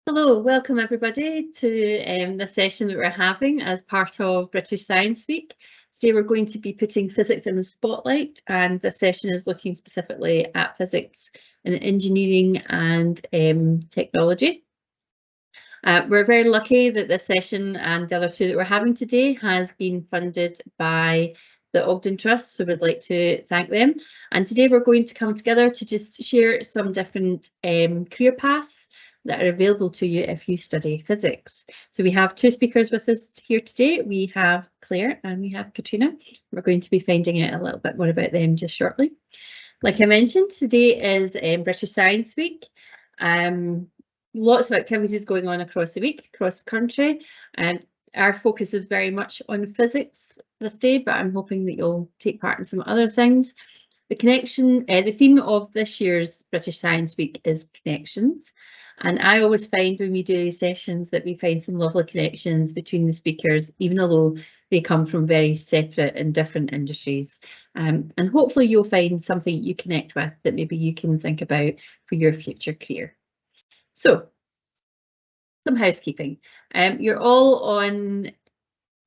Hello, welcome everybody to the session that we're having as part of British Science Week. Today we're going to be putting physics in the spotlight, and this session is looking specifically at physics in engineering and technology. We're very lucky that this session and the other two that we're having today has been funded by the Ogden Trust, so we'd like to thank them. And today we're going to come together to just share some different career paths that are available to you if you study physics. So we have two speakers with us here today. We have Claire and we have Katrina. We're going to be finding out a little bit more about them just shortly. Like I mentioned, today is British Science Week. Lots of activities going on across the week, across the country, and our focus is very much on physics this day, but I'm hoping that you'll take part in some other things. The theme of this year's British Science Week is connections. And I always find when we do these sessions that we find some lovely connections between the speakers, even though they come from very separate and different industries. And hopefully you'll find something you connect with that maybe you can think about for your future career. So, some housekeeping. You're all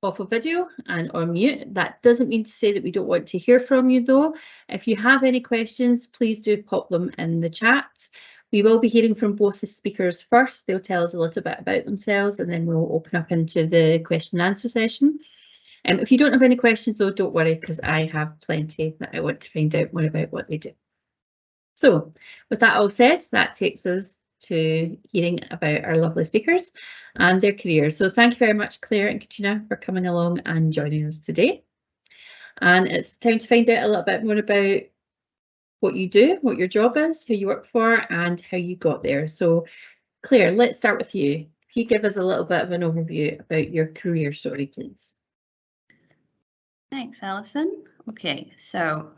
off of video and on mute. That doesn't mean to say that we don't want to hear from you though. If you have any questions, please do pop them in the chat. We will be hearing from both the speakers first. They'll tell us a little bit about themselves and then we'll open up into the question and answer session. If you don't have any questions though, don't worry, because I have plenty that I want to find out more about what they do. So with that all said, that takes us to hearing about our lovely speakers and their careers. So thank you very much, Claire and Katrina, for coming along and joining us today. And it's time to find out a little bit more about what you do, what your job is, who you work for, and how you got there. So Claire, let's start with you. If you give us a little bit of an overview about your career story, please. Thanks, Alison. Okay, so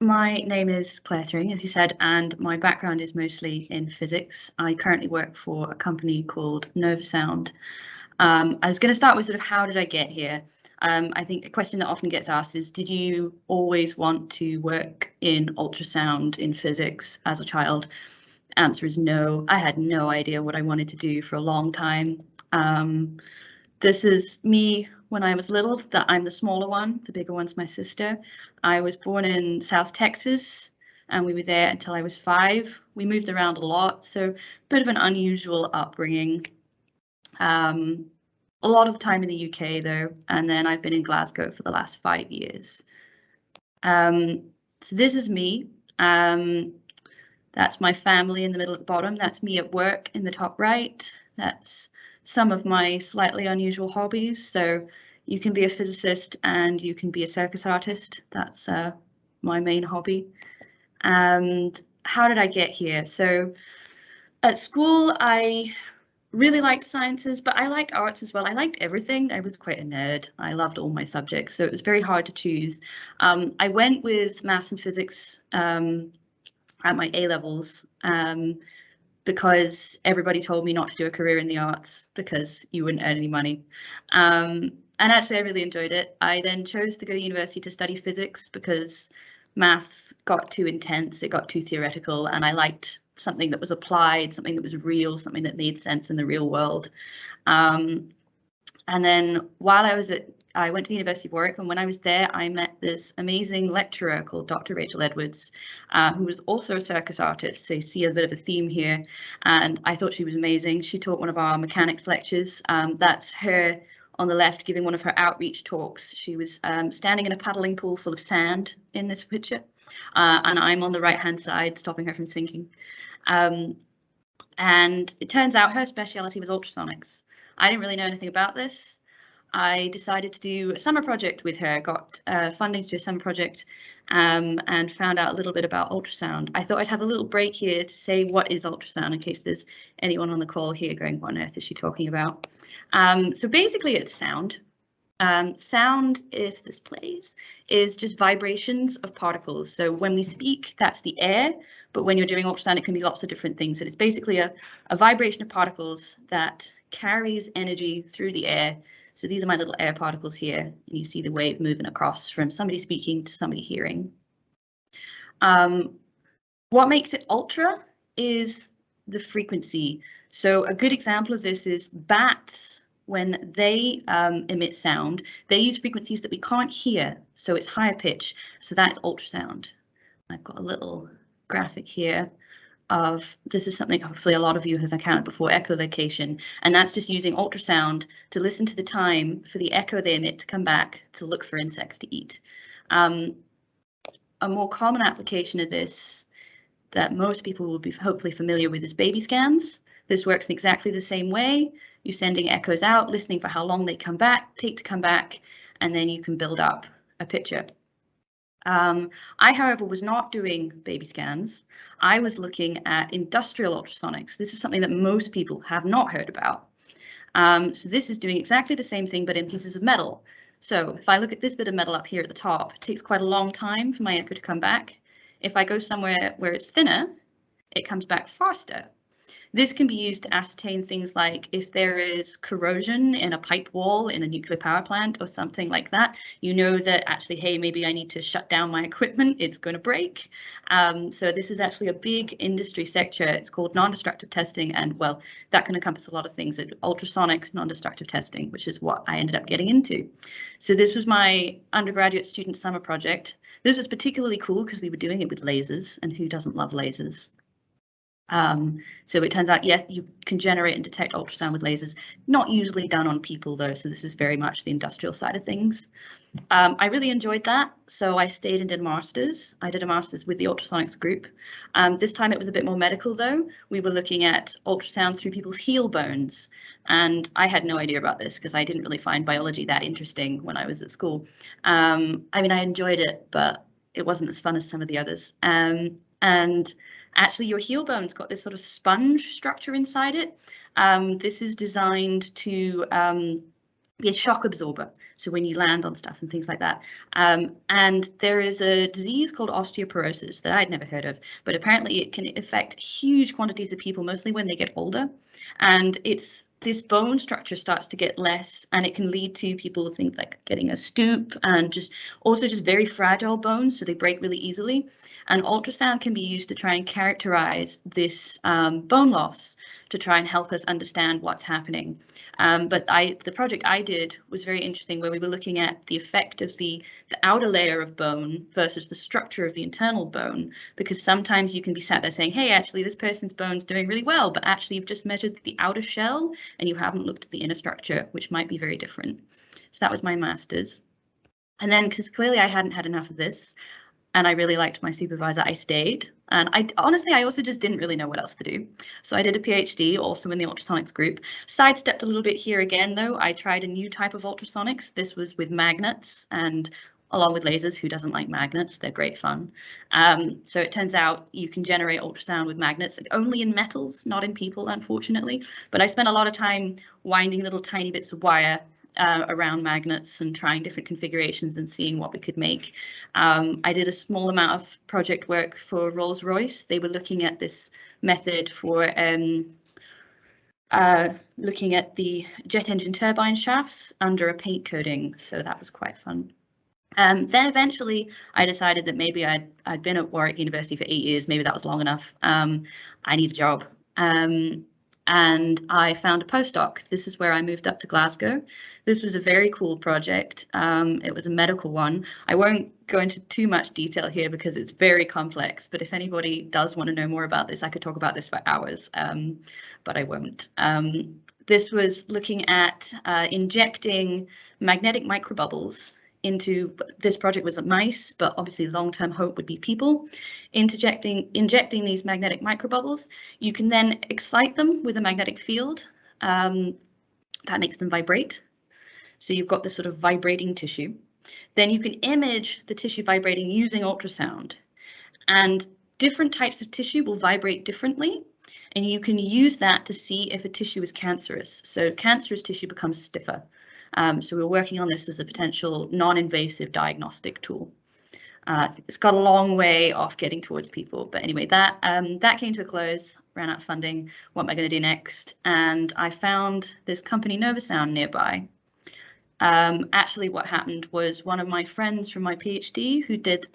my name is Claire Thring, as you said, and my background is mostly in physics. I currently work for a company called Novasound. I was going to start with sort of how did I get here? I think a question that often gets asked is, did you always want to work in ultrasound in physics as a child? Answer is no. I had no idea what I wanted to do for a long time. This is me when I was little, that I'm the smaller one, the bigger one's my sister. I was born in South Texas and we were there until I was 5. We moved around a lot, so a bit of an unusual upbringing. A lot of the time in the UK though, and then I've been in Glasgow for the last 5 years. So this is me. That's my family in the middle at the bottom. That's me at work in the top right. That's some of my slightly unusual hobbies. So you can be a physicist and you can be a circus artist. That's my main hobby. And how did I get here? So at school, I really liked sciences, but I liked arts as well. I liked everything. I was quite a nerd. I loved all my subjects, so it was very hard to choose. I went with maths and physics at my A-levels because everybody told me not to do a career in the arts because you wouldn't earn any money. And actually, I really enjoyed it. I then chose to go to university to study physics because maths got too intense, it got too theoretical, and I liked something that was applied, something that was real, something that made sense in the real world. And then while I went to the University of Warwick, and when I was there, I met this amazing lecturer called Dr. Rachel Edwards, who was also a circus artist. So you see a bit of a theme here, and I thought she was amazing. She taught one of our mechanics lectures. That's her on the left giving one of her outreach talks. She was standing in a paddling pool full of sand in this picture, and I'm on the right-hand side stopping her from sinking. And it turns out her speciality was ultrasonics. I didn't really know anything about this. I decided to do a summer project with her, got funding to do a summer project, and found out a little bit about ultrasound. I thought I'd have a little break here to say what is ultrasound in case there's anyone on the call here going, what on earth is she talking about? So basically it's sound. Sound, if this plays, is just vibrations of particles. So when we speak, that's the air, but when you're doing ultrasound, it can be lots of different things. And it's basically a vibration of particles that carries energy through the air. So these are my little air particles here, and you see the wave moving across from somebody speaking to somebody hearing. What makes it ultra is the frequency. So a good example of this is bats. When they emit sound, they use frequencies that we can't hear, so it's higher pitch, so that's ultrasound. I've got a little graphic here of, this is something hopefully a lot of you have encountered before, echolocation, and that's just using ultrasound to listen to the time for the echo they emit to come back to look for insects to eat. A more common application of this that most people will be hopefully familiar with is baby scans. This works in exactly the same way. You're sending echoes out, listening for how long they take to come back, and then you can build up a picture. I, however, was not doing baby scans. I was looking at industrial ultrasonics. This is something that most people have not heard about. So this is doing exactly the same thing, but in pieces of metal. So if I look at this bit of metal up here at the top, it takes quite a long time for my echo to come back. If I go somewhere where it's thinner, it comes back faster. This can be used to ascertain things like if there is corrosion in a pipe wall in a nuclear power plant or something like that, you know that actually, hey, maybe I need to shut down my equipment, it's going to break. So this is actually a big industry sector. It's called non-destructive testing, and well, that can encompass a lot of things. Ultrasonic non-destructive testing, which is what I ended up getting into. So this was my undergraduate student summer project. This was particularly cool because we were doing it with lasers, and who doesn't love lasers? So it turns out, yes, you can generate and detect ultrasound with lasers, not usually done on people though, so this is very much the industrial side of things. I really enjoyed that, so I stayed and did a master's. I did a master's with the ultrasonics group. This time it was a bit more medical though. We were looking at ultrasounds through people's heel bones, and I had no idea about this because I didn't really find biology that interesting when I was at school. I mean, I enjoyed it, but it wasn't as fun as some of the others. And actually, your heel bone's got this sort of sponge structure inside it. This is designed to be a shock absorber, so when you land on stuff and things like that. And there is a disease called osteoporosis that I'd never heard of, but apparently it can affect huge quantities of people, mostly when they get older. And this bone structure starts to get less, and it can lead to people things like getting a stoop and just very fragile bones, so they break really easily. And ultrasound can be used to try and characterize this bone loss, to try and help us understand what's happening. But the project I did was very interesting, where we were looking at the effect of the outer layer of bone versus the structure of the internal bone, because sometimes you can be sat there saying, hey, actually this person's bone's doing really well, but actually you've just measured the outer shell and you haven't looked at the inner structure, which might be very different. So that was my master's. And then, because clearly I hadn't had enough of this, and I really liked my supervisor, I stayed. And I also just didn't really know what else to do. So I did a PhD also in the ultrasonics group. Sidestepped a little bit here again, though. I tried a new type of ultrasonics. This was with magnets, and along with lasers. Who doesn't like magnets? They're great fun. So it turns out you can generate ultrasound with magnets, only in metals, not in people, unfortunately. But I spent a lot of time winding little tiny bits of wire around magnets and trying different configurations and seeing what we could make. I did a small amount of project work for Rolls-Royce. They were looking at this method for looking at the jet engine turbine shafts under a paint coating, so that was quite fun. Then eventually I decided that maybe I'd been at Warwick University for 8 years, maybe that was long enough. I need a job. And I found a postdoc. This is where I moved up to Glasgow. This was a very cool project. It was a medical one. I won't go into too much detail here because it's very complex, but if anybody does want to know more about this, I could talk about this for hours, but I won't. This was looking at injecting magnetic microbubbles into, this project was mice, but obviously long-term hope would be people, injecting these magnetic microbubbles. You can then excite them with a magnetic field that makes them vibrate. So you've got this sort of vibrating tissue. Then you can image the tissue vibrating using ultrasound, and different types of tissue will vibrate differently. And you can use that to see if a tissue is cancerous. So cancerous tissue becomes stiffer. So we're working on this as a potential non-invasive diagnostic tool. It's got a long way off getting towards people, but anyway, that came to a close, ran out of funding. What am I going to do next? And I found this company Novasound nearby. Actually, what happened was one of my friends from my PhD who did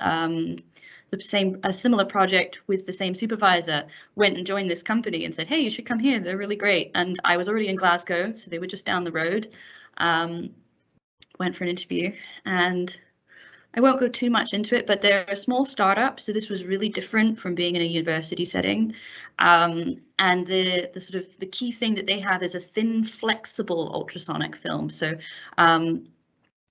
a similar project with the same supervisor, went and joined this company and said, hey, you should come here, they're really great. And I was already in Glasgow, so they were just down the road. Went for an interview, and I won't go too much into it, but they're a small startup, so this was really different from being in a university setting. And the sort of the key thing that they have is a thin, flexible ultrasonic film. So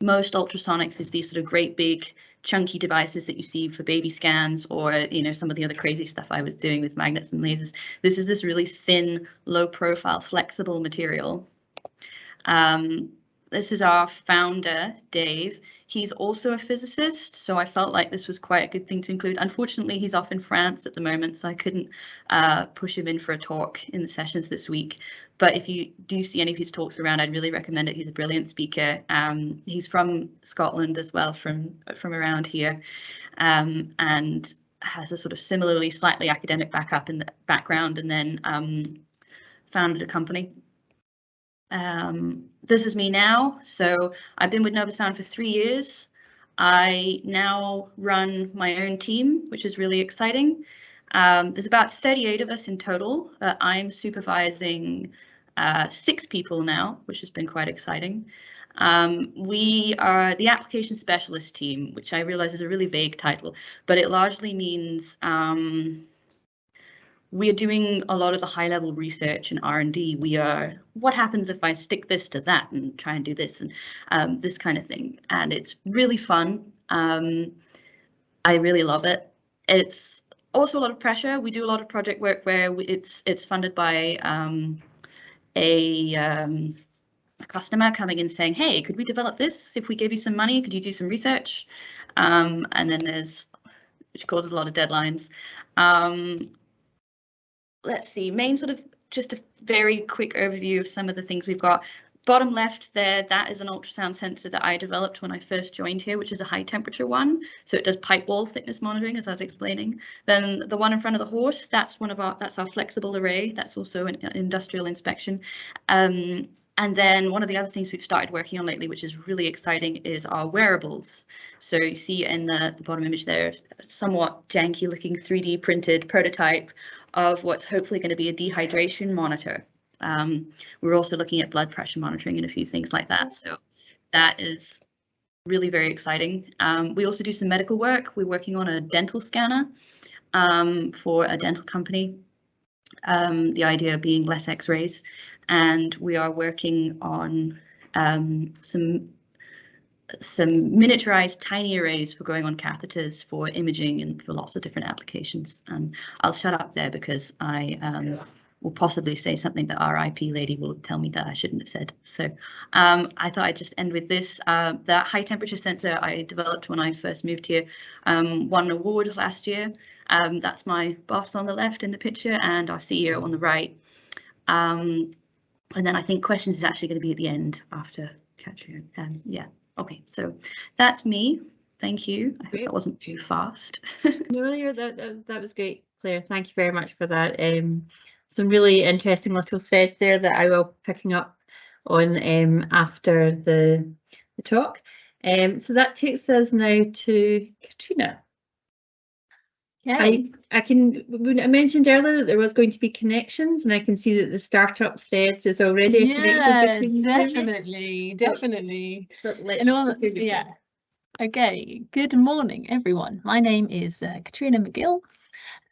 most ultrasonics is these sort of great big chunky devices that you see for baby scans, or some of the other crazy stuff I was doing with magnets and lasers. This is this really thin, low profile, flexible material. This is our founder, Dave. He's also a physicist, so I felt like this was quite a good thing to include. Unfortunately, he's off in France at the moment, so I couldn't push him in for a talk in the sessions this week. But if you do see any of his talks around, I'd really recommend it. He's a brilliant speaker. He's from Scotland as well, from around here, and has a sort of similarly slightly academic background, and then founded a company. This is me now. So I've been with Novasound for 3 years. I now run my own team, which is really exciting. There's about 38 of us in total. I'm supervising 6 people now, which has been quite exciting. We are the application specialist team, which I realize is a really vague title, but it largely means we are doing a lot of the high-level research and R&D. We are, what happens if I stick this to that and try and do this, and this kind of thing. And it's really fun. I really love it. It's also a lot of pressure. We do a lot of project work where it's funded by a customer coming in saying, hey, could we develop this? If we gave you some money, could you do some research? And then which causes a lot of deadlines. Let's see, main sort of just a very quick overview of some of the things we've got. Bottom left there, that is an ultrasound sensor that I developed when I first joined here, which is a high temperature one. So it does pipe wall thickness monitoring, as I was explaining. Then the one in front of the horse, that's our flexible array. That's also an industrial inspection. And then one of the other things we've started working on lately, which is really exciting, is our wearables. So you see in the bottom image there, somewhat janky looking 3D printed prototype of what's hopefully going to be a dehydration monitor. We're also looking at blood pressure monitoring and a few things like that. So that is really very exciting. We also do some medical work. We're working on a dental scanner for a dental company. The idea being less X-rays. And we are working on some miniaturized tiny arrays for going on catheters for imaging and for lots of different applications. And I'll shut up there because I will possibly say something that our IP lady will tell me that I shouldn't have said. So I thought I'd just end with this. That high temperature sensor I developed when I first moved here won an award last year. That's my boss on the left in the picture and our CEO on the right. And then I think questions is actually going to be at the end after Katrina. Yeah, okay, so that's me. Thank you. I hope that wasn't too fast. No, that was great, Claire. Thank you very much for that. Some really interesting little threads there that I will be picking up on after the talk. So that takes us now to Katrina. Yeah. I mentioned earlier that there was going to be connections, and I can see that the startup threads is already a connection between you two. Definitely. Yeah. Okay. Good morning, everyone. My name is Katrina McGill.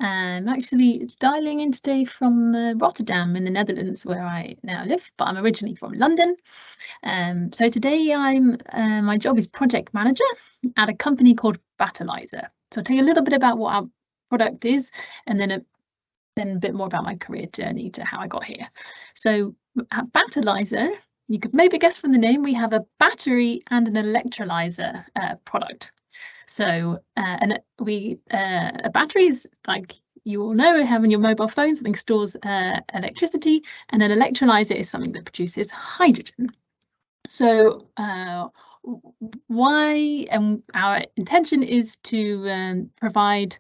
I'm actually dialing in today from Rotterdam in the Netherlands, where I now live, but I'm originally from London. So today my job is project manager at a company called Battleizer. So I'll tell you a little bit about what our product is, and then a bit more about my career journey to how I got here. So at Battleizer, you could maybe guess from the name, we have a battery and an electrolyzer product. So a battery is, like you all know, having your mobile phone, something stores electricity, and an electrolyzer is something that produces hydrogen. So our intention is to provide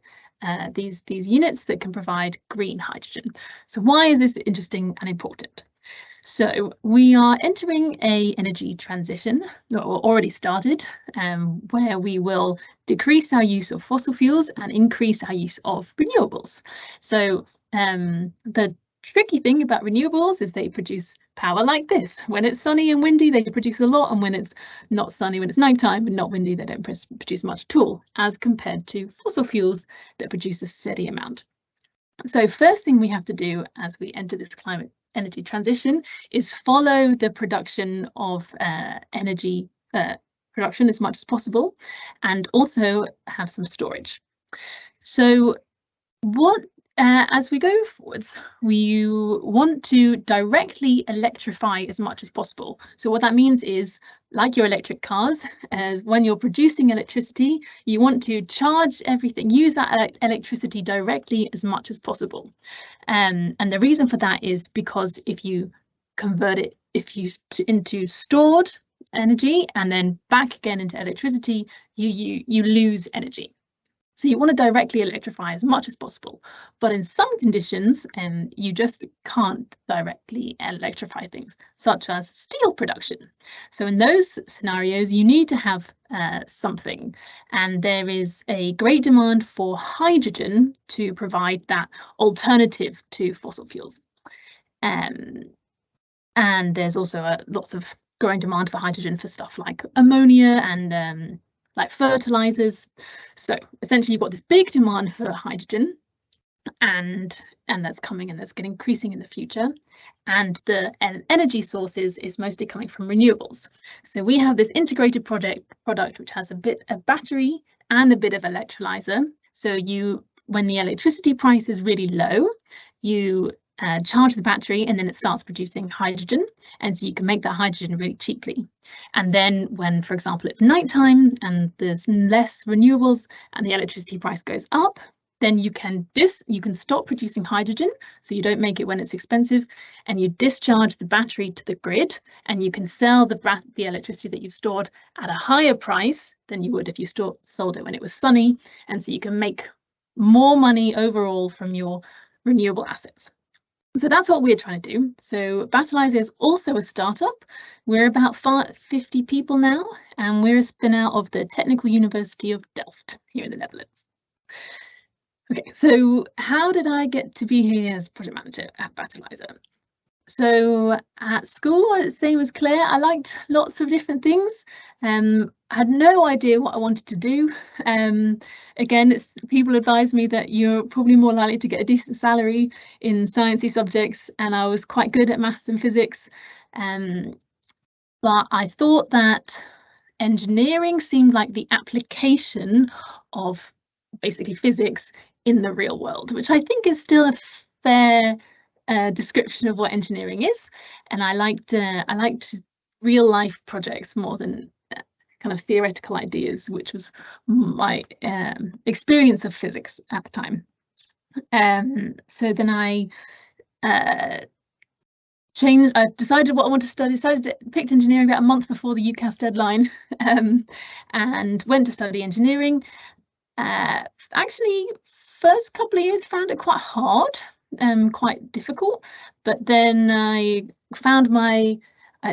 these units that can provide green hydrogen. So why is this interesting and important? So we are entering a energy transition, or already started, where we will decrease our use of fossil fuels and increase our use of renewables. So the tricky thing about renewables is they produce power like this. When it's sunny and windy, they produce a lot, and when it's not sunny, when it's nighttime and not windy, they don't produce much at all, as compared to fossil fuels that produce a steady amount. So first thing we have to do as we enter this climate energy transition is follow the production of energy production as much as possible, and also have some storage. So what as we go forwards, we want to directly electrify as much as possible. So what that means is, like your electric cars, when you're producing electricity, you want to charge everything, use that electricity directly as much as possible. And the reason for that is because if you convert it into stored energy and then back again into electricity, you lose energy. So you want to directly electrify as much as possible, but in some conditions, you just can't directly electrify things, such as steel production. So in those scenarios, you need to have something, and there is a great demand for hydrogen to provide that alternative to fossil fuels. And there's also lots of growing demand for hydrogen for stuff like ammonia and like fertilizers. So essentially you've got this big demand for hydrogen, and that's coming, and that's getting increasing in the future. And the energy sources is mostly coming from renewables. So we have this integrated product which has a bit of battery and a bit of electrolyzer. So when the electricity price is really low, you charge the battery and then it starts producing hydrogen, and so you can make that hydrogen really cheaply. And then when, for example, it's nighttime and there's less renewables and the electricity price goes up, then you can stop producing hydrogen, so you don't make it when it's expensive, and you discharge the battery to the grid, and you can sell the electricity that you've stored at a higher price than you would if you sold it when it was sunny, and so you can make more money overall from your renewable assets. So that's what we're trying to do. So Battleizer is also a startup. We're about 50 people now, and we're a spin out of the Technical University of Delft here in the Netherlands. Okay, so how did I get to be here as project manager at Battleizer? So at school, same as Claire, I liked lots of different things. I had no idea what I wanted to do. Again, people advised me that you're probably more likely to get a decent salary in sciencey subjects, and I was quite good at maths and physics. But I thought that engineering seemed like the application of basically physics in the real world, which I think is still a fair description of what engineering is. And I liked real life projects more than kind of theoretical ideas, which was my experience of physics at the time. So then I decided what I wanted to study, picked engineering about a month before the UCAS deadline, and went to study engineering. Actually, first couple of years found it quite hard, quite difficult, but then I found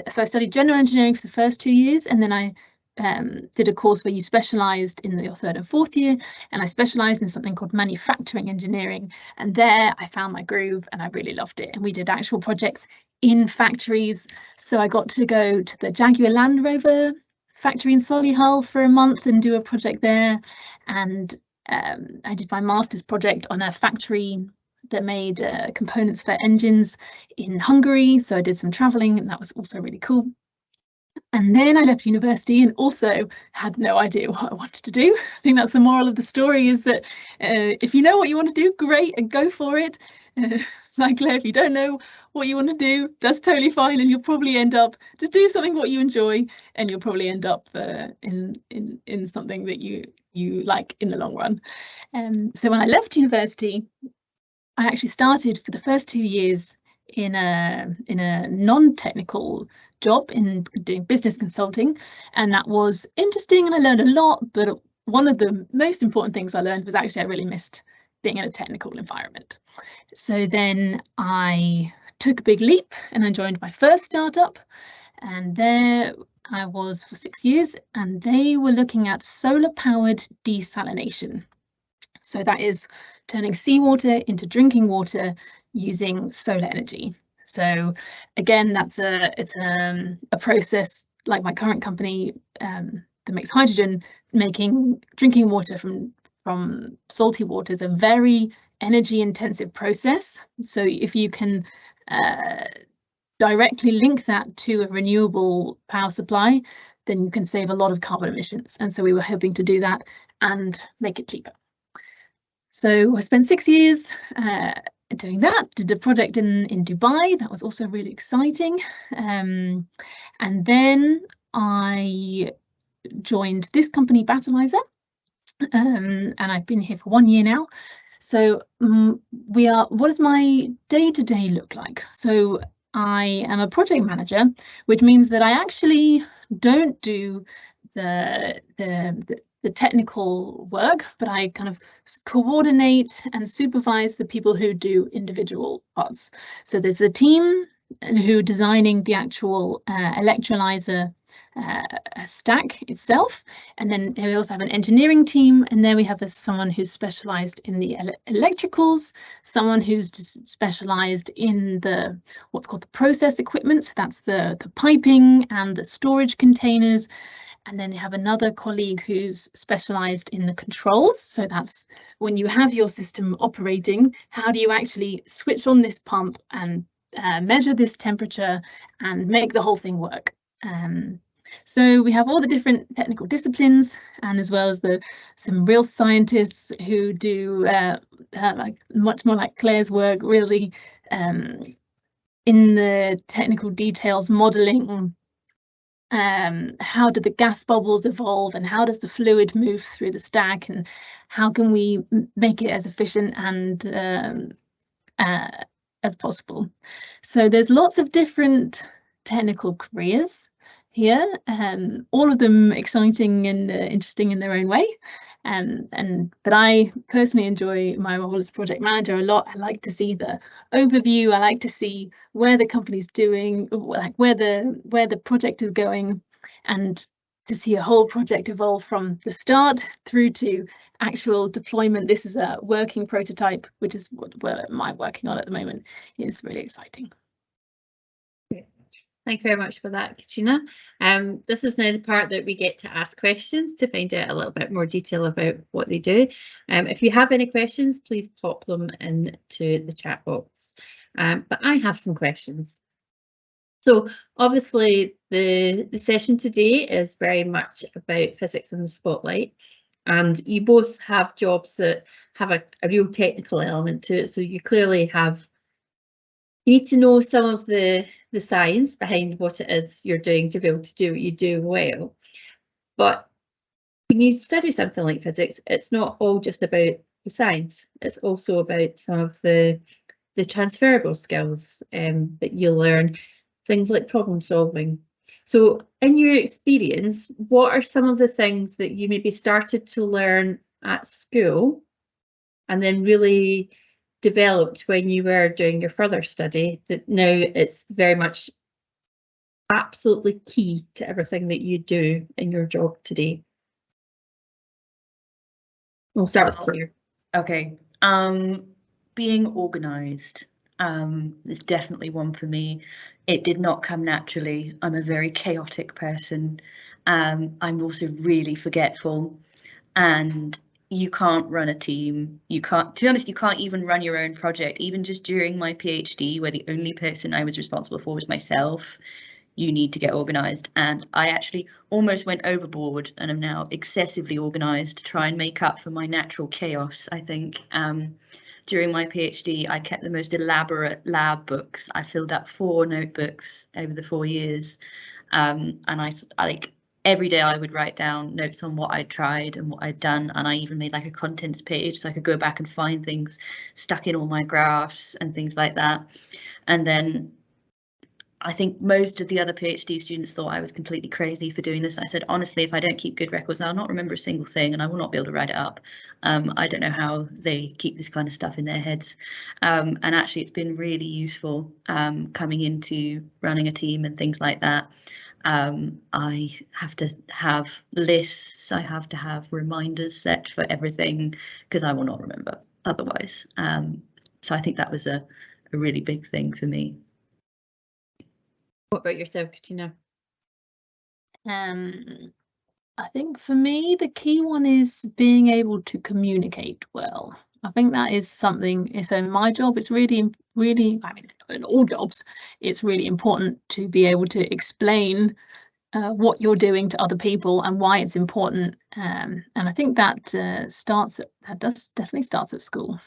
so I studied general engineering for the first 2 years, and then I did a course where you specialised in your third and fourth year, and I specialised in something called manufacturing engineering, and there I found my groove and I really loved it. And we did actual projects in factories, so I got to go to the Jaguar Land Rover factory in Solihull for a month and do a project there, and I did my master's project on a factory that made components for engines in Hungary, so I did some travelling, and that was also really cool. And then I left university and also had no idea what I wanted to do. I think that's the moral of the story, is that if you know what you want to do, great, and go for it. Like Claire, if you don't know what you want to do, that's totally fine, and you'll probably end up just do something what you enjoy, and you'll probably end up in something that you like in the long run. So when I left university, I actually started for the first 2 years in a non-technical job in doing business consulting, and that was interesting and I learned a lot, but one of the most important things I learned was actually I really missed being in a technical environment. So then I took a big leap and I joined my first startup, and there I was for 6 years, and they were looking at solar-powered desalination. So that is turning seawater into drinking water using solar energy. So again, it's a process like my current company that makes hydrogen. Making drinking water from salty water is a very energy intensive process. So if you can directly link that to a renewable power supply, then you can save a lot of carbon emissions. And so we were hoping to do that and make it cheaper. So I spent 6 years doing that, did a project in Dubai. That was also really exciting. And then I joined this company, Battleizer, and I've been here for 1 year now. So what does my day-to-day look like? So I am a project manager, which means that I actually don't do the technical work, but I kind of coordinate and supervise the people who do individual parts. So there's the team who are designing the actual electrolyzer stack itself, and then we also have an engineering team, and then we have someone who's specialized in the electricals, someone who's just specialized in the what's called the process equipment, so that's the piping and the storage containers. And then you have another colleague who's specialized in the controls. So that's when you have your system operating, how do you actually switch on this pump and measure this temperature and make the whole thing work? So we have all the different technical disciplines, and as well as some real scientists who do like much more like Claire's work, really in the technical details, modeling how do the gas bubbles evolve, and how does the fluid move through the stack, and how can we make it as efficient and as possible. So there's lots of different technical careers here, all of them exciting and interesting in their own way. But I personally enjoy my role as project manager a lot. I like to see the overview. I like to see where the company's doing, like where the project is going, and to see a whole project evolve from the start through to actual deployment. This is a working prototype, which is what I'm working on at the moment. It's really exciting. Thank you very much for that, Katrina. This is now the part that we get to ask questions to find out a little bit more detail about what they do. If you have any questions, please pop them into the chat box. But I have some questions. So obviously the session today is very much about physics in the spotlight, and you both have jobs that have a real technical element to it. So you clearly you need to know some of the science behind what it is you're doing to be able to do what you do well. But when you study something like physics, it's not all just about the science. It's also about some of the transferable skills that you learn, things like problem solving. So in your experience, what are some of the things that you maybe started to learn at school and then really developed when you were doing your further study, that now it's very much absolutely key to everything that you do in your job today? We'll start with Claire. Okay. Being organised is definitely one for me. It did not come naturally. I'm a very chaotic person. I'm also really forgetful, and you can't run a team. You can't, to be honest, you can't even run your own project. Even just during my PhD, where the only person I was responsible for was myself, you need to get organised. And I actually almost went overboard and am now excessively organised to try and make up for my natural chaos, I think. During my PhD, I kept the most elaborate lab books. I filled up 4 notebooks over the 4 years. And I like, every day I would write down notes on what I'd tried and what I'd done, and I even made like a contents page so I could go back and find things stuck in all my graphs and things like that. And then I think most of the other PhD students thought I was completely crazy for doing this. I said, honestly, if I don't keep good records, I'll not remember a single thing and I will not be able to write it up. I don't know how they keep this kind of stuff in their heads. And actually, it's been really useful coming into running a team and things like that. I have to have lists. I have to have reminders set for everything because I will not remember otherwise. So I think that was a really big thing for me. What about yourself, Katrina? I think for me, the key one is being able to communicate well. I think that is something, so in my job, it's really, I mean, in all jobs, it's really important to be able to explain what you're doing to other people and why it's important. And I think that definitely starts at school.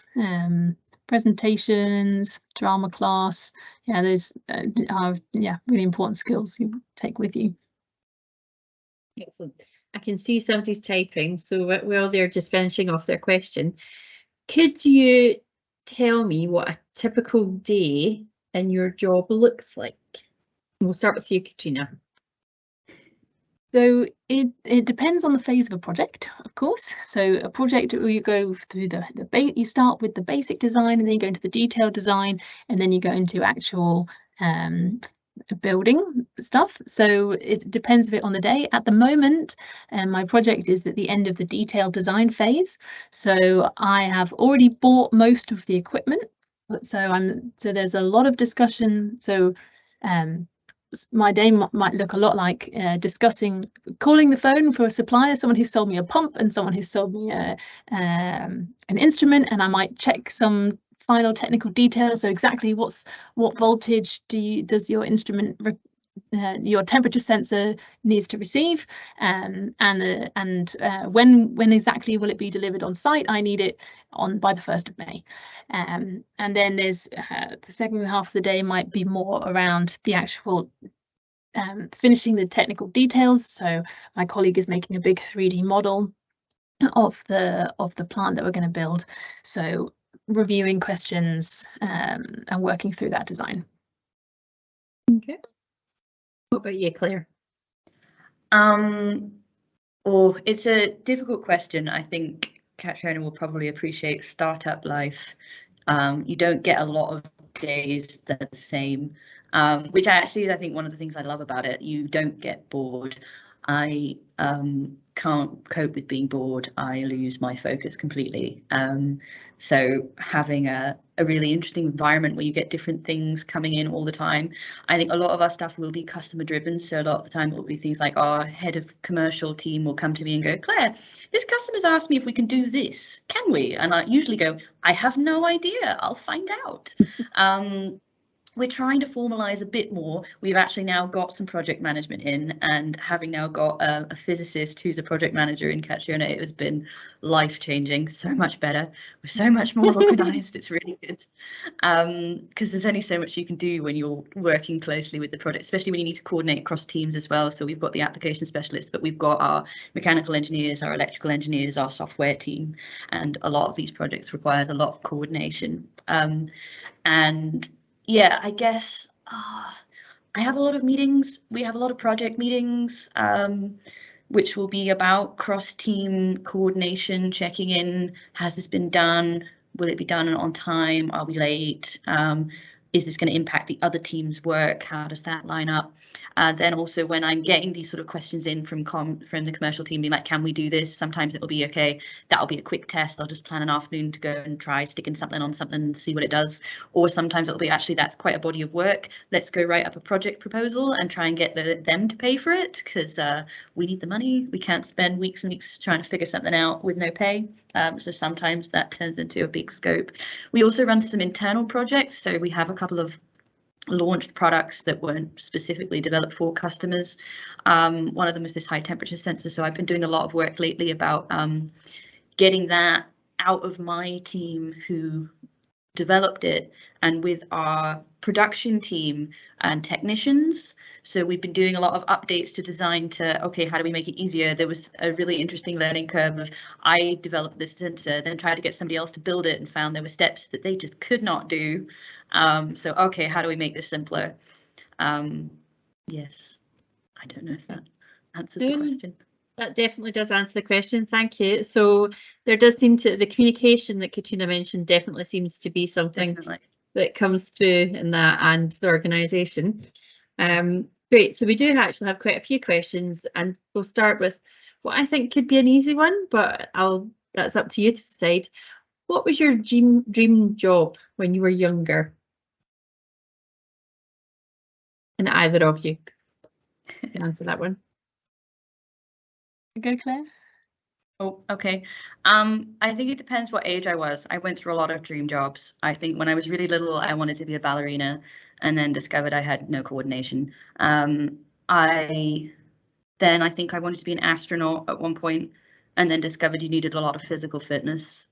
Presentations, drama class, yeah, those are really important skills you take with you. Excellent. I can see somebody's typing, so while they're just finishing off their question, could you tell me what a typical day in your job looks like? We'll start with you, Katrina. So it depends on the phase of a project, of course. So a project where you go through you start with the basic design, and then you go into the detailed design, and then you go into actual building stuff. So it depends a bit on the day. At the moment, my project is at the end of the detailed design phase. So I have already bought most of the equipment. So there's a lot of discussion. So my day might look a lot like calling the phone for a supplier, someone who sold me a pump and someone who sold me an instrument, and I might check some final technical details. So exactly what voltage does your instrument your temperature sensor needs to receive, and when exactly will it be delivered on site? I need it by the 1st of May. And then there's the second half of the day might be more around the actual finishing the technical details. So my colleague is making a big 3D model of the plant that we're going to build. So reviewing questions and working through that design. Okay. What about you, Claire? It's a difficult question. I think Katrina will probably appreciate startup life. You don't get a lot of days that are the same, which I think one of the things I love about it. You don't get bored. I can't cope with being bored. I lose my focus completely. So having a really interesting environment where you get different things coming in all the time. I think a lot of our stuff will be customer driven. So a lot of the time it will be things like our head of commercial team will come to me and go, Claire, this customer's asked me if we can do this. Can we? And I usually go, I have no idea. I'll find out. We're trying to formalize a bit more. We've actually now got some project management in, and having now got a physicist who's a project manager in Katrina, it has been life-changing, so much better. We're so much more organized. It's really good. Because there's only so much you can do when you're working closely with the project, especially when you need to coordinate across teams as well. So we've got the application specialists, but we've got our mechanical engineers, our electrical engineers, our software team, and a lot of these projects requires a lot of coordination. And yeah, I guess I have a lot of meetings. We have a lot of project meetings, which will be about cross-team coordination, checking in. Has this been done? Will it be done on time? Are we late? Is this going to impact the other team's work? How does that line up? Then also when I'm getting these sort of questions in from the commercial team, being like, can we do this? Sometimes it'll be okay. That'll be a quick test. I'll just plan an afternoon to go and try sticking something on something and see what it does. Or sometimes it'll be actually that's quite a body of work. Let's go write up a project proposal and try and get them to pay for it, because we need the money. We can't spend weeks and weeks trying to figure something out with no pay. So sometimes that turns into a big scope. We also run some internal projects. So we have a couple of launched products that weren't specifically developed for customers. One of them was this high temperature sensor. So I've been doing a lot of work lately about getting that out of my team who developed it and with our production team and technicians. So we've been doing a lot of updates to design to, okay, how do we make it easier? There was a really interesting learning curve of I developed this sensor, then tried to get somebody else to build it and found there were steps that they just could not do. So, okay, how do we make this simpler? Yes, I don't know if that answers the question. That definitely does answer the question. Thank you. So there does seem to, the communication that Katrina mentioned definitely seems to be something that comes through in that and the organisation. Great. So we do actually have quite a few questions, and we'll start with what I think could be an easy one, but that's up to you to decide. What was your dream job when you were younger? And either of you can answer that one. Go, Claire. Oh, okay. I think it depends what age I was. I went through a lot of dream jobs. I think when I was really little, I wanted to be a ballerina, and then discovered I had no coordination. I think I wanted to be an astronaut at one point, and then discovered you needed a lot of physical fitness.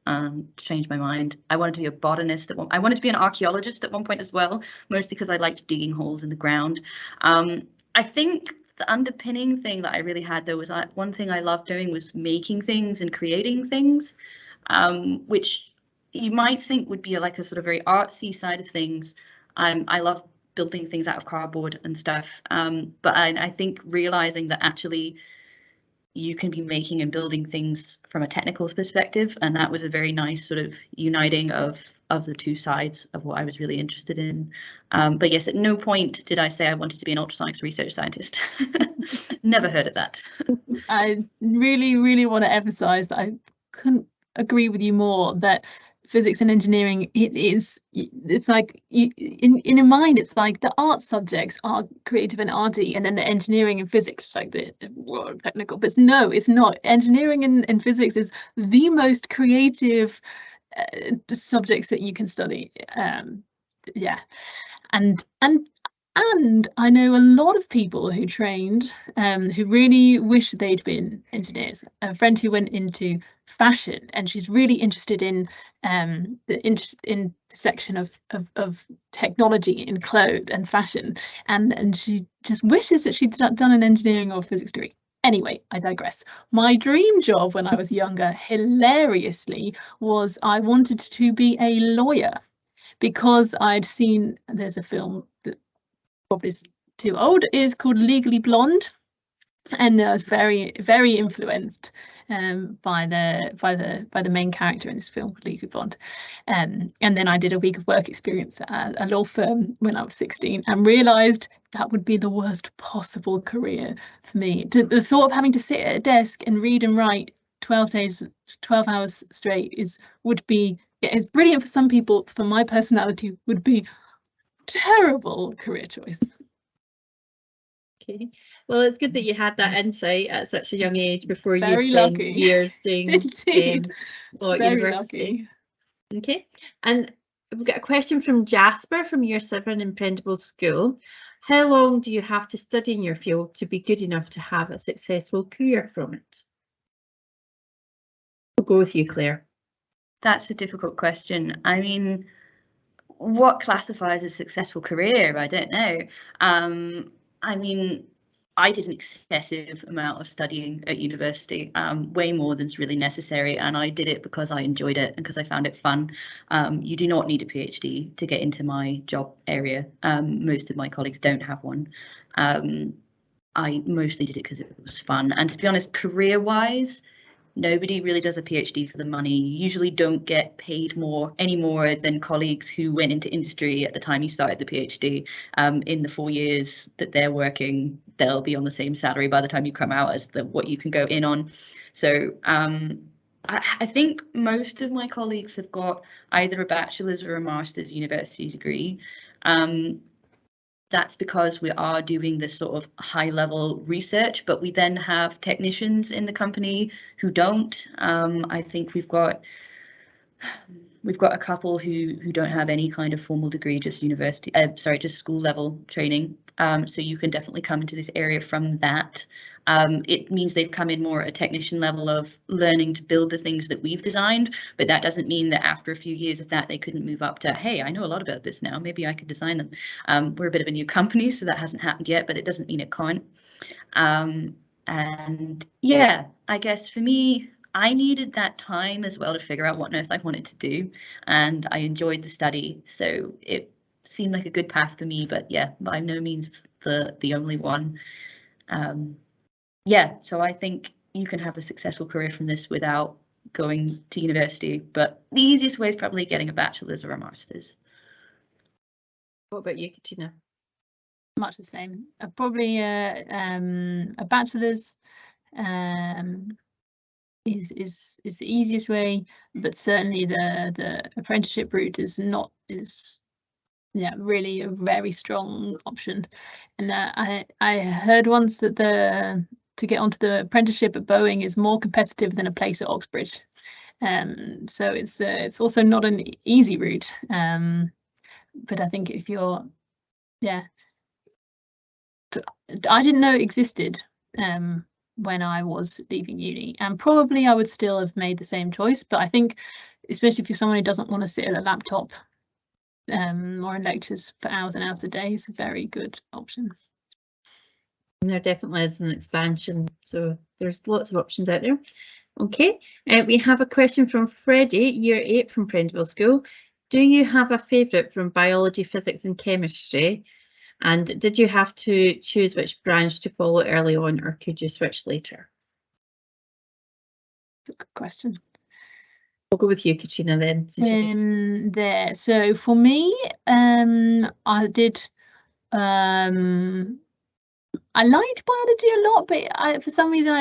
Changed my mind. I wanted to be a botanist at one. I wanted to be an archaeologist at one point as well, mostly because I liked digging holes in the ground. I think the underpinning thing that I really had, though, was one thing I loved doing was making things and creating things, which you might think would be like a sort of very artsy side of things. I love building things out of cardboard and stuff, but I think realizing that actually you can be making and building things from a technical perspective, and that was a very nice sort of uniting of the two sides of what I was really interested in. But yes, at no point did I say I wanted to be an ultrasonics research scientist. Never heard of that. I really want to emphasize that I couldn't agree with you more that physics and engineering, it's like in your mind, it's like the art subjects are creative and arty, and then the engineering and physics is like the technical. But no, it's not. Engineering and physics is the most creative subjects that you can study. Yeah, and I know a lot of people who trained who really wish they'd been engineers. A friend who went into fashion, and she's really interested in the section of technology in clothes and fashion, and she just wishes that she'd done an engineering or physics degree. Anyway, I digress. My dream job when I was younger, hilariously, was I wanted to be a lawyer, because I'd seen, there's a film that probably is too old, is called Legally Blonde, and I was very influenced by the main character in this film, Legally Blonde. And then I did a week of work experience at a law firm when I was 16, and realised that would be the worst possible career for me. The thought of having to sit at a desk and read and write 12 hours straight would be, it's brilliant for some people. For my personality, would be terrible career choice. Okay, well, it's good that you had that insight at such a young age before you spent lucky. years doing law at university. Lucky. Okay, and we've got a question from Jasper from Year 7 in Prendable School. How long do you have to study in your field to be good enough to have a successful career from it? We'll go with you, Claire. That's a difficult question. I mean, what classifies as a successful career? I don't know. I mean, I did an excessive amount of studying at university, way more than's really necessary, and I did it because I enjoyed it and because I found it fun. You do not need a PhD to get into my job area. Most of my colleagues don't have one. I mostly did it because it was fun, and to be honest, career-wise, nobody really does a PhD for the money. You usually don't get paid any more than colleagues who went into industry at the time you started the PhD. In the 4 years that they're working, they'll be on the same salary by the time you come out as what you can go in on. So I think most of my colleagues have got either a bachelor's or a master's university degree. That's because we are doing this sort of high level research, but we then have technicians in the company who don't. I think we've got a couple who don't have any kind of formal degree, just just school level training. So you can definitely come into this area from that. It means they've come in more at a technician level of learning to build the things that we've designed, but that doesn't mean that after a few years of that, they couldn't move up to, hey, I know a lot about this now, maybe I could design them. We're a bit of a new company, so that hasn't happened yet, but it doesn't mean it can't. And yeah, I guess for me, I needed that time as well to figure out what on earth I wanted to do, and I enjoyed the study, so seemed like a good path for me, but yeah, by no means the only one. Yeah, so I think you can have a successful career from this without going to university, but the easiest way is probably getting a bachelor's or a master's. What about you, Katrina? Much the same. Probably a bachelor's is the easiest way, but certainly the apprenticeship route is really a very strong option. And I heard once that to get onto the apprenticeship at Boeing is more competitive than a place at Oxbridge. So it's also not an easy route. But I think if you're, I didn't know it existed when I was leaving uni, and probably I would still have made the same choice. But I think, especially if you're someone who doesn't want to sit at a laptop or in lectures for hours and hours a day, it's a very good option. And there definitely is an expansion, so there's lots of options out there. Okay, we have a question from Freddie, year 8 from Prendeville School. Do you have a favourite from biology, physics and chemistry? And did you have to choose which branch to follow early on, or could you switch later? That's a good question. We'll go with you, Katrina, then. So for me, I did. I liked biology a lot, but for some reason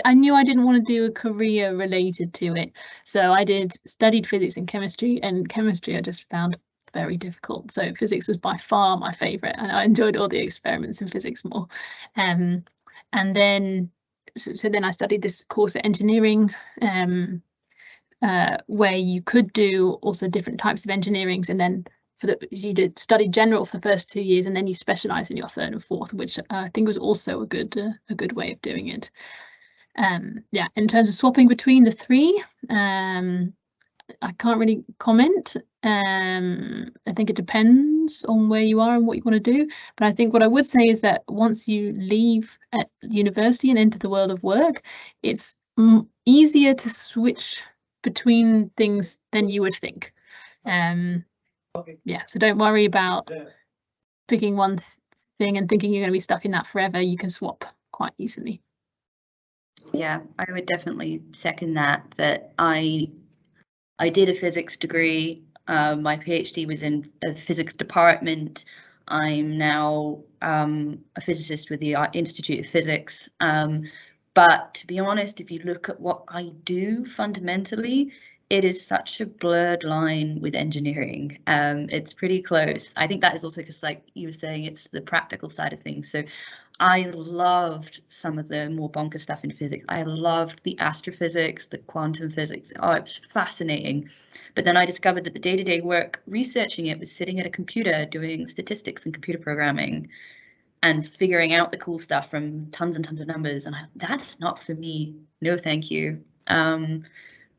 I knew I didn't want to do a career related to it. So I studied physics and chemistry I just found very difficult. So physics was by far my favourite, and I enjoyed all the experiments in physics more. And then then I studied this course at engineering, where you could do also different types of engineerings, and then you did study general for the first 2 years, and then you specialise in your third and fourth, which I think was also a good way of doing it. In terms of swapping between the three, I can't really comment. I think it depends on where you are and what you want to do. But I think what I would say is that once you leave at university and enter the world of work, it's easier to switch between things than you would think. So don't worry about picking one thing and thinking you're going to be stuck in that forever. You can swap quite easily. Yeah, I would definitely second that I did a physics degree. My PhD was in a physics department. I'm now a physicist with the Institute of Physics. But to be honest, if you look at what I do fundamentally, it is such a blurred line with engineering. It's pretty close. I think that is also because, like you were saying, it's the practical side of things. So I loved some of the more bonkers stuff in physics. I loved the astrophysics, the quantum physics. Oh, it was fascinating. But then I discovered that the day-to-day work researching it was sitting at a computer doing statistics and computer programming and figuring out the cool stuff from tons and tons of numbers. And that's not for me. No, thank you.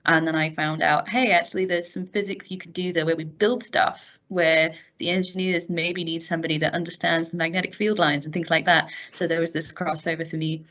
And then I found out, hey, actually, there's some physics you could do there where we build stuff, where the engineers maybe need somebody that understands the magnetic field lines and things like that. So there was this crossover for me.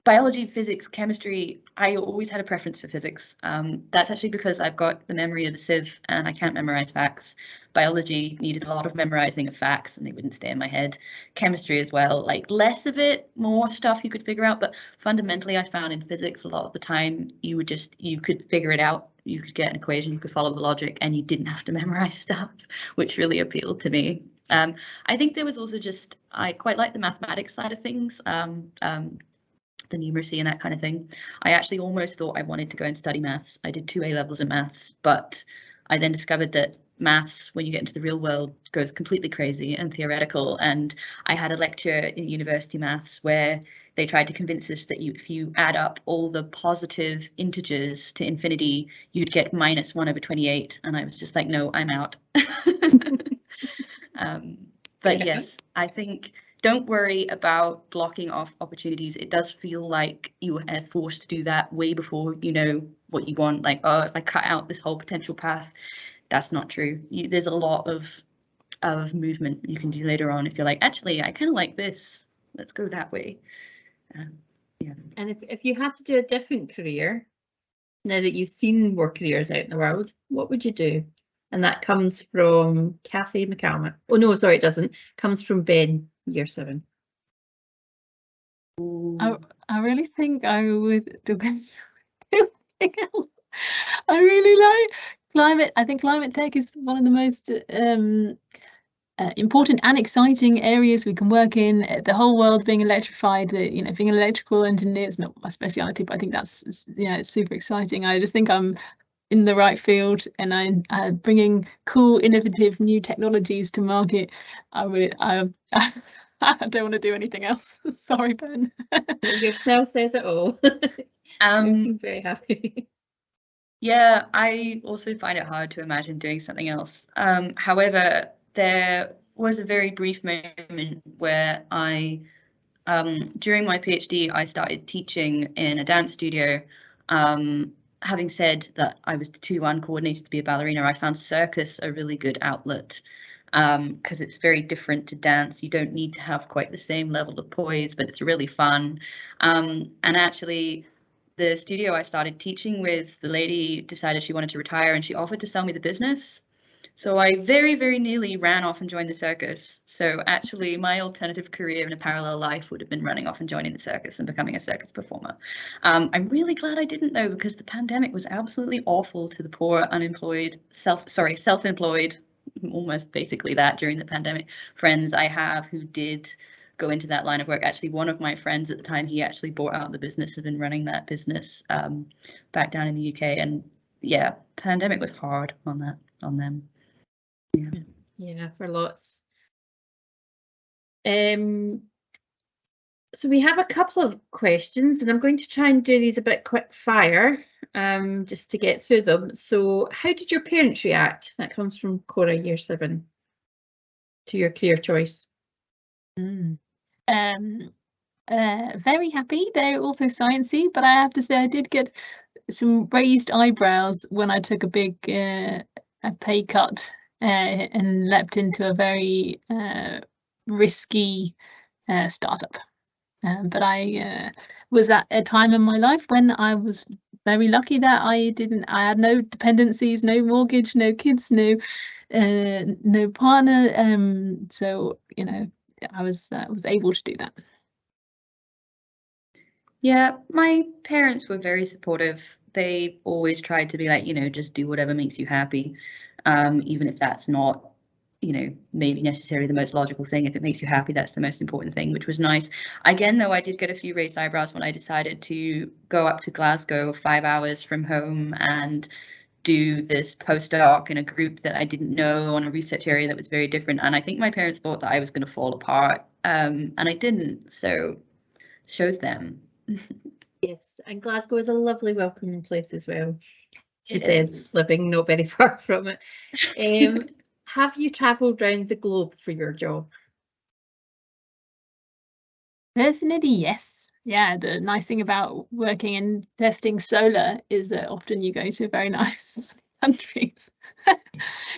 Biology, physics, chemistry, I always had a preference for physics. That's actually because I've got the memory of a sieve and I can't memorize facts. Biology needed a lot of memorizing of facts and they wouldn't stay in my head. Chemistry as well, like less of it, more stuff you could figure out. But fundamentally, I found in physics a lot of the time you could figure it out. You could get an equation, you could follow the logic, and you didn't have to memorize stuff, which really appealed to me. I think there was also I quite like the mathematics side of things. The numeracy and that kind of thing. I actually almost thought I wanted to go and study maths. I did 2 A-levels in maths, but I then discovered that maths, when you get into the real world, goes completely crazy and theoretical. And I had a lecture in university maths where they tried to convince us that if you add up all the positive integers to infinity, you'd get minus 1/28. And I was just like, no, I'm out. But yes, I think don't worry about blocking off opportunities. It does feel like you are forced to do that way before you know what you want. Like, oh, if I cut out this whole potential path, that's not true. There's a lot of movement you can do later on if you're like, actually, I kind of like this. Let's go that way. Yeah. And if you had to do a different career, now that you've seen more careers out in the world, what would you do? And that comes from Kathy McCalmont. Oh no, sorry, it doesn't. Comes from Ben, year 7. I really think I would do anything else. I really like climate. I think climate tech is one of the most important and exciting areas we can work in. The whole world being electrified, being an electrical engineer is not my speciality, but I think that's, it's super exciting. I just think I'm in the right field, and I'm bringing cool, innovative new technologies to market. I don't want to do anything else. Sorry, Ben. Your smell says it all. You seem very happy. Yeah, I also find it hard to imagine doing something else. However, there was a very brief moment where during my PhD, I started teaching in a dance studio. Having said that I was too uncoordinated to be a ballerina, I found circus a really good outlet because it's very different to dance. You don't need to have quite the same level of poise, but it's really fun. And actually, the studio I started teaching with, the lady decided she wanted to retire and she offered to sell me the business. So I very, very nearly ran off and joined the circus. So actually my alternative career in a parallel life would have been running off and joining the circus and becoming a circus performer. I'm really glad I didn't though, because the pandemic was absolutely awful to the poor, unemployed, self-employed, almost basically that during the pandemic, friends I have who did go into that line of work. Actually, one of my friends at the time, he actually bought out the business, had been running that business back down in the UK. And yeah, pandemic was hard on them. Yeah, for lots. So we have a couple of questions, and I'm going to try and do these a bit quick fire, just to get through them. So how did your parents react? That comes from Cora, year 7, to your career choice. Very happy. They're also sciencey, but I have to say I did get some raised eyebrows when I took a big a pay cut and leapt into a very risky startup. But I was at a time in my life when I was very lucky that I had no dependencies, no mortgage, no kids, no partner. So I was able to do that. Yeah, my parents were very supportive. They always tried to be like, just do whatever makes you happy, even if that's not, maybe necessarily the most logical thing. If it makes you happy, that's the most important thing, which was nice. Again, though, I did get a few raised eyebrows when I decided to go up to Glasgow 5 hours from home and do this postdoc in a group that I didn't know on a research area that was very different. And I think my parents thought that I was going to fall apart, and I didn't. So shows them. Yes, and Glasgow is a lovely welcoming place as well. She says, living not very far from it. Have you travelled around the globe for your job? Personally, yes. Yeah, the nice thing about working in testing solar is that often you go to very nice countries.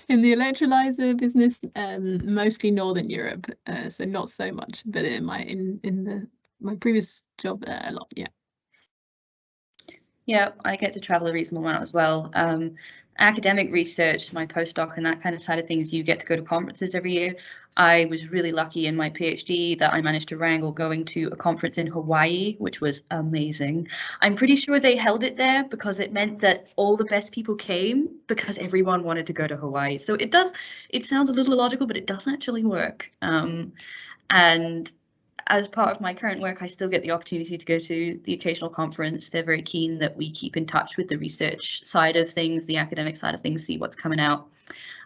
In the electrolyzer business, mostly Northern Europe, so not so much, but in my previous job, a lot, yeah. Yeah, I get to travel a reasonable amount as well. Academic research, my postdoc and that kind of side of things, you get to go to conferences every year. I was really lucky in my PhD that I managed to wrangle going to a conference in Hawaii, which was amazing. I'm pretty sure they held it there because it meant that all the best people came because everyone wanted to go to Hawaii. So it sounds a little illogical, but it does actually work. And as part of my current work, I still get the opportunity to go to the occasional conference. They're very keen that we keep in touch with the research side of things, the academic side of things, see what's coming out.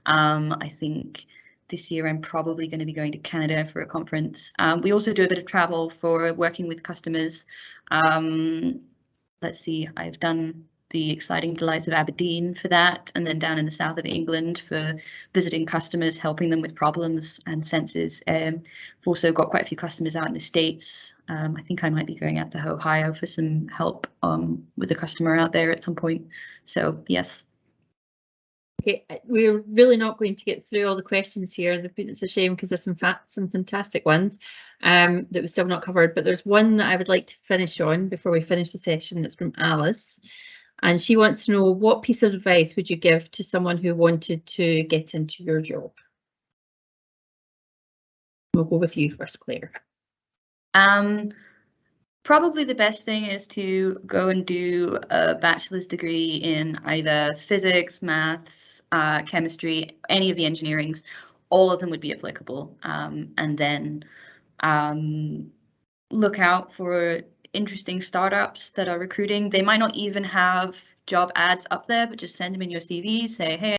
I think this year I'm probably going to be going to Canada for a conference. We also do a bit of travel for working with customers. Let's see, I've done the exciting delights of Aberdeen for that, and then down in the south of England for visiting customers, helping them with problems and senses. We've also got quite a few customers out in the States. I think I might be going out to Ohio for some help with a customer out there at some point. So yes. Okay, we're really not going to get through all the questions here. It's a shame because there's some fantastic ones that we've still not covered, but there's one that I would like to finish on before we finish the session. That's from Alice. And she wants to know, what piece of advice would you give to someone who wanted to get into your job? We'll go with you first, Claire. Probably the best thing is to go and do a bachelor's degree in either physics, maths, chemistry, any of the engineerings. All of them would be applicable. And then look out for interesting startups that are recruiting. They might not even have job ads up there, but just send them in your CV, say, hey,